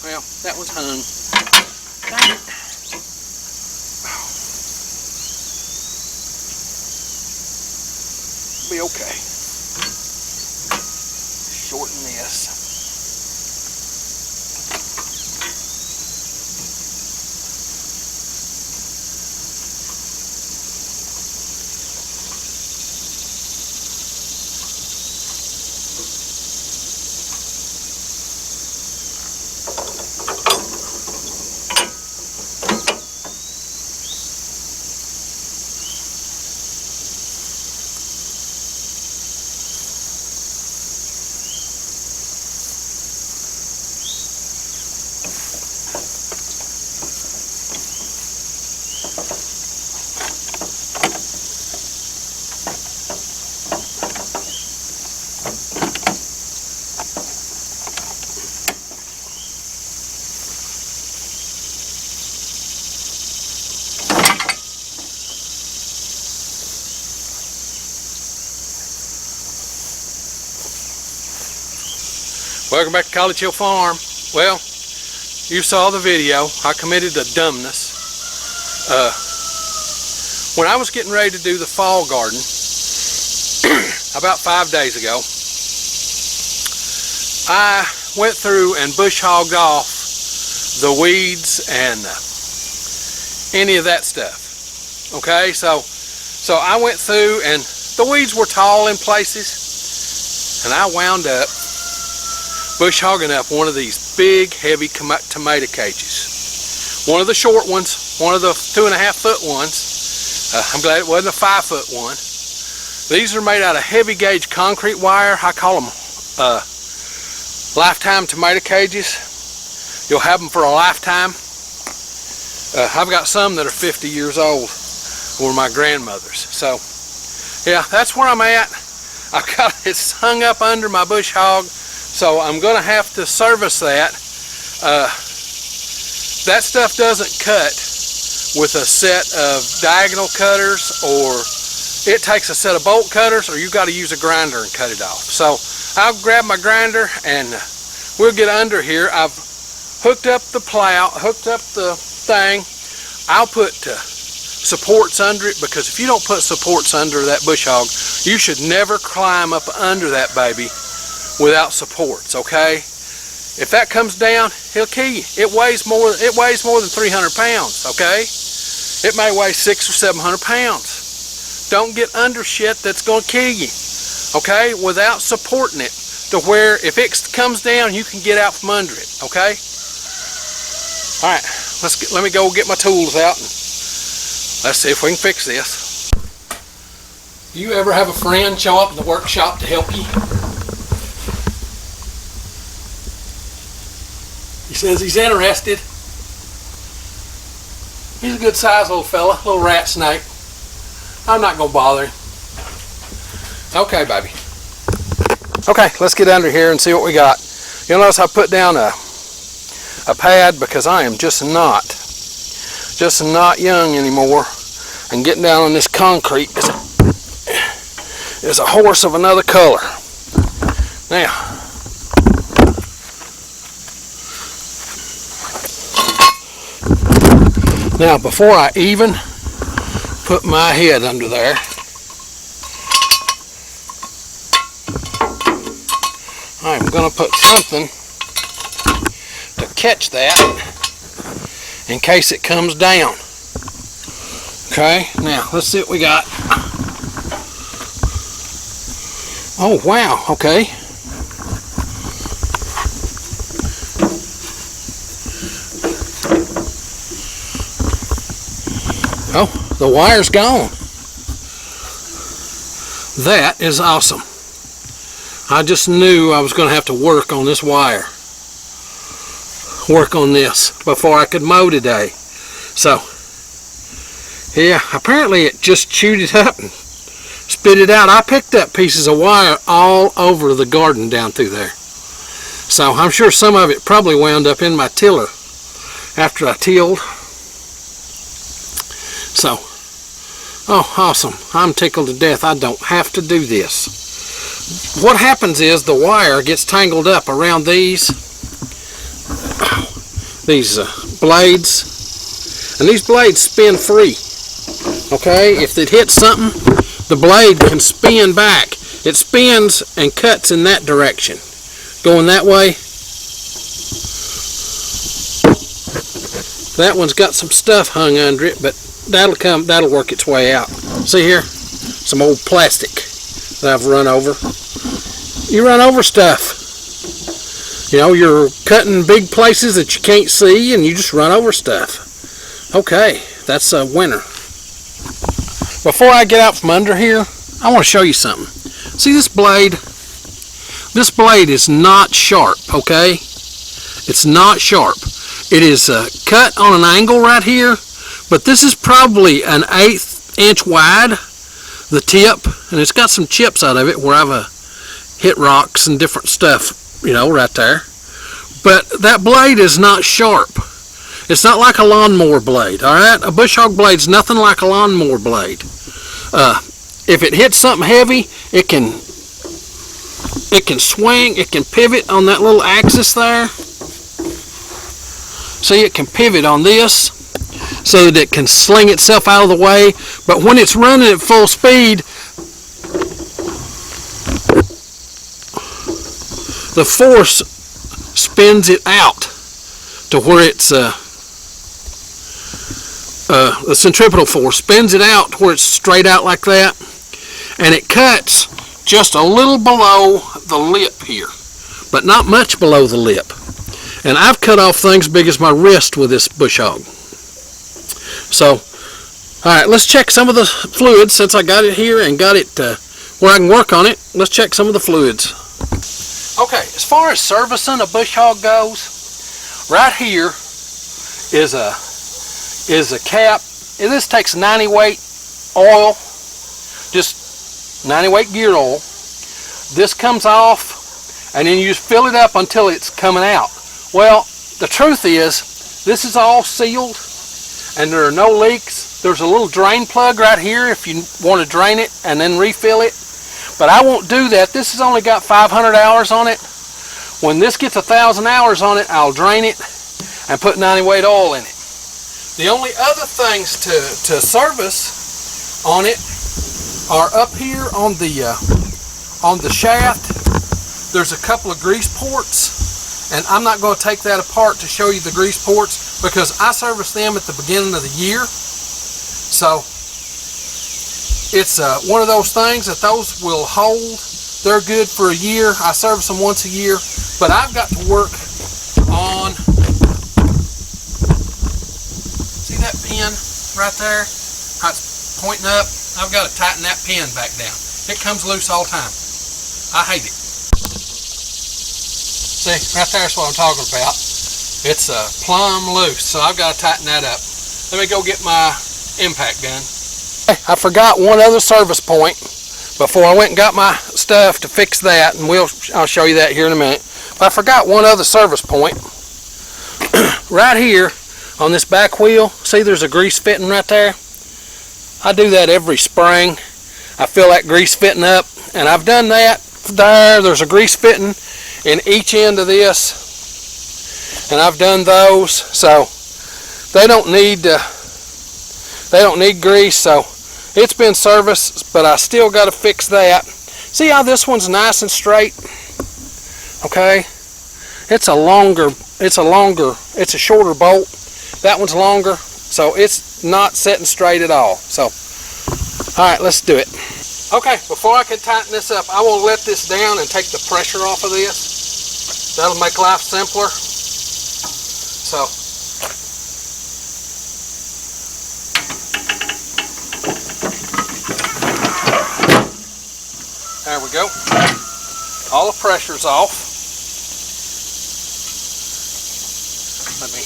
Well, that was hung. Dang it. Be okay. Shorten this. Welcome back to College Hill Farm. Well, you saw the video. I committed a dumbness. When I was getting ready to do the fall garden about 5 days ago, I went through and bush hogged off the weeds and any of that stuff. Okay, so I went through and the weeds were tall in places, and I wound up bush hogging up one of these big heavy tomato cages. One of the short ones, one of the 2.5 foot ones. I'm glad it wasn't a 5 foot one. These are made out of heavy gauge concrete wire. I call them lifetime tomato cages. You'll have them for a lifetime. I've got some that are 50 years old, were my grandmother's. So yeah, that's where I'm at. I've got it hung up under my bush hog. So I'm going to have to service that. That stuff doesn't cut with a set of diagonal cutters, or it takes a set of bolt cutters, or you've got to use a grinder and cut it off. So I'll grab my grinder and we'll get under here. I've hooked up the plow, hooked up the thing. I'll put supports under it, because if you don't put supports under that bush hog, you should never climb up under that baby without supports. Okay, if that comes down, he'll kill you. It weighs more than 300 pounds. Okay, it may weigh 600 or 700 pounds. Don't get under shit that's going to kill you. Okay, without supporting it to where if it comes down, you can get out from under it. Okay. All right, let me go get my tools out and let's see if we can fix this. You ever have a friend show up in the workshop to help you? He says he's interested. He's a good sized little fella, little rat snake. I'm not going to bother him. Okay, baby. Okay, let's get under here and see what we got. You'll notice I put down a pad because I am just not young anymore. And getting down on this concrete is a horse of another color. Now, before I even put my head under there, I'm going to put something to catch that in case it comes down. Okay, now let's see what we got. Oh wow, okay. Oh, the wire's gone. That is awesome. I just knew I was going to have to work on this wire. Work on this before I could mow today. So, yeah, apparently it just chewed it up and spit it out. I picked up pieces of wire all over the garden down through there. So I'm sure some of it probably wound up in my tiller after I tilled. So, oh, awesome. I'm tickled to death. I don't have to do this. what happens is the wire gets tangled up around these blades, and these blades spin free. Okay, if it hits something, the blade can spin back. It spins and cuts in that direction, going that way. That one's got some stuff hung under it, but that'll work its way out. See here, some old plastic that I've run over. You run over stuff. You know, you're cutting big places that you can't see, and you just run over stuff. Okay, that's a winner. Before I get out from under here, I want to show you something. See this blade? This blade is not sharp, okay? It's not sharp. It is cut on an angle right here, but this is probably an 1/8 inch wide, the tip, and it's got some chips out of it where I've hit rocks and different stuff, you know, right there. But that blade is not sharp. It's not like a lawnmower blade, all right? A bush hog blade's nothing like a lawnmower blade. If it hits something heavy, it can swing, it can pivot on that little axis there. See, it can pivot on this so that it can sling itself out of the way. But when it's running at full speed, the force spins it out to where it's the centripetal force spins it out to where it's straight out like that, and it cuts just a little below the lip here, but not much below the lip. And I've cut off things big as my wrist with this bush hog. So, alright, let's check some of the fluids since I got it here and got it where I can work on it. Let's check some of the fluids. Okay, as far as servicing a bush hog goes, right here is a cap, and this takes 90 weight oil, just 90 weight gear oil. This comes off, and then you just fill it up until it's coming out. Well, the truth is, this is all sealed, and there are no leaks. There's a little drain plug right here if you want to drain it and then refill it, but I won't do that. This has only got 500 hours on it. When this gets 1,000 hours on it, I'll drain it and put 90 weight oil in it. The only other things to service on it are up here on the shaft. There's a couple of grease ports, and I'm not going to take that apart to show you the grease ports because I service them at the beginning of the year. So it's one of those things that those will hold. They're good for a year. I service them once a year, but I've got to work on, see that pin right there? How it's pointing up? I've got to tighten that pin back down. It comes loose all the time. I hate it. See, right there's what I'm talking about. It's plumb loose, so I've got to tighten that up. Let me go get my impact gun. I forgot one other service point before I went and got my stuff to fix that, and I'll show you that here in a minute. But I forgot one other service point. Right here on this back wheel, see there's a grease fitting right there? I do that every spring. I fill that grease fitting up, and I've done that there. There's a grease fitting in each end of this, and I've done those, so they don't need grease. So it's been serviced, but I still got to fix that. See how this one's nice and straight? Okay, it's a shorter bolt. That one's longer, so it's not setting straight at all. So, all right, let's do it. Okay, before I can tighten this up, I will let this down and take the pressure off of this. That'll make life simpler. So, there we go. All the pressure's off. Let me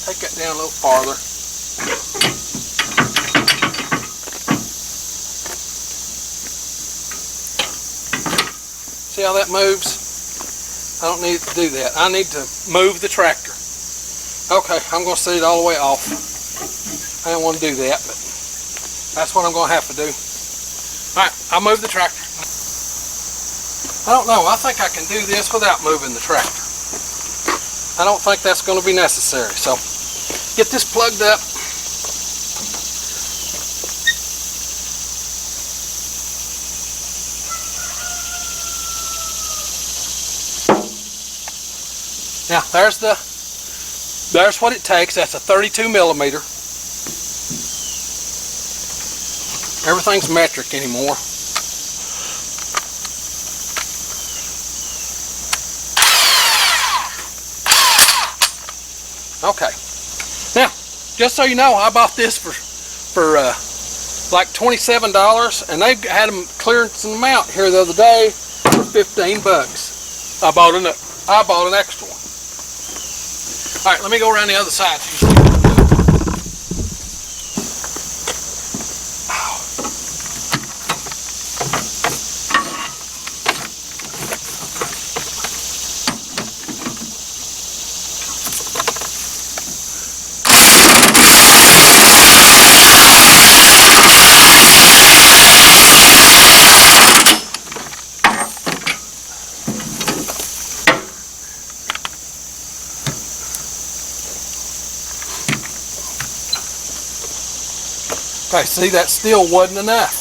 take that down a little farther. See how that moves? I don't need to do that. I need to move the tractor. Okay, I'm going to set it all the way off. I don't want to do that, but That's what I'm going to have to do. Alright, I'll move the tractor. I don't know, I think I can do this without moving the tractor. I don't think that's going to be necessary. So, get this plugged up. Now, there's what it takes. That's a 32 millimeter. Everything's metric anymore. Okay. Now, just so you know, I bought this for like $27, and they had them clearancing them out here the other day for 15 bucks. I bought an extra one. All right, let me go around the other side. Okay, see, that still wasn't enough.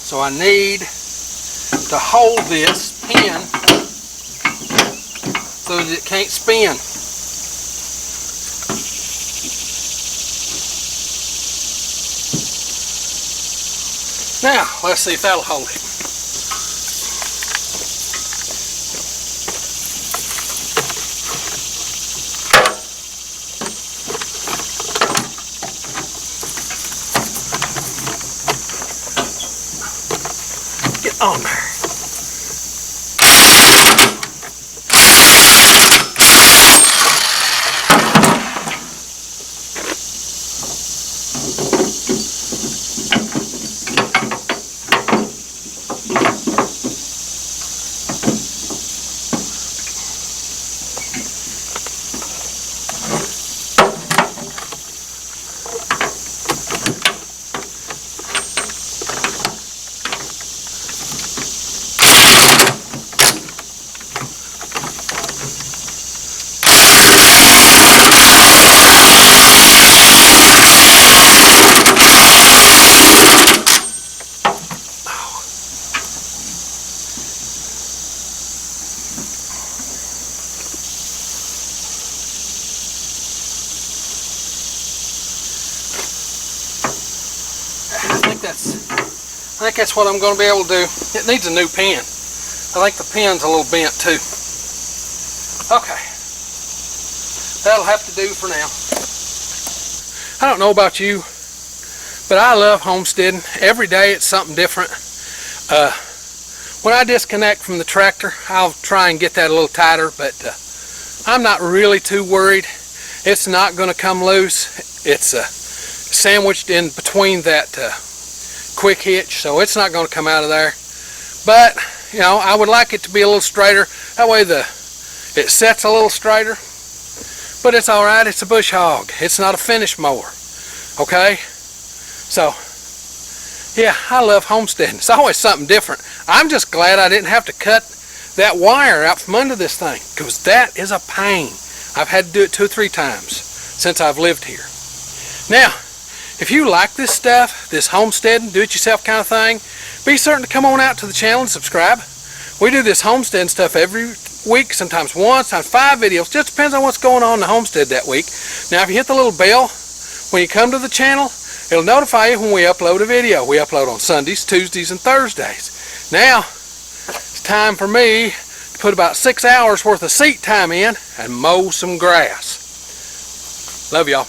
So I need to hold this pin so that it can't spin. Now, let's see if that'll hold it. On there. I think that's what I'm going to be able to do. It needs a new pin. I think the pin's a little bent too. Okay. That'll have to do for now. I don't know about you, but I love homesteading. Every day it's something different. When I disconnect from the tractor, I'll try and get that a little tighter, but I'm not really too worried. It's not going to come loose. It's sandwiched in between that quick hitch, so it's not going to come out of there. But you know, I would like it to be a little straighter. That way it sets a little straighter. But it's all right. It's a bush hog. It's not a finish mower. Okay? So yeah, I love homesteading. It's always something different. I'm just glad I didn't have to cut that wire out from under this thing, because that is a pain. I've had to do it 2 or 3 times since I've lived here. Now, if you like this stuff, this homesteading, do-it-yourself kind of thing, be certain to come on out to the channel and subscribe. We do this homesteading stuff every week, sometimes 1, sometimes 5 videos. Just depends on what's going on in the homestead that week. Now, if you hit the little bell when you come to the channel, it'll notify you when we upload a video. We upload on Sundays, Tuesdays, and Thursdays. Now, it's time for me to put about 6 hours worth of seat time in and mow some grass. Love y'all.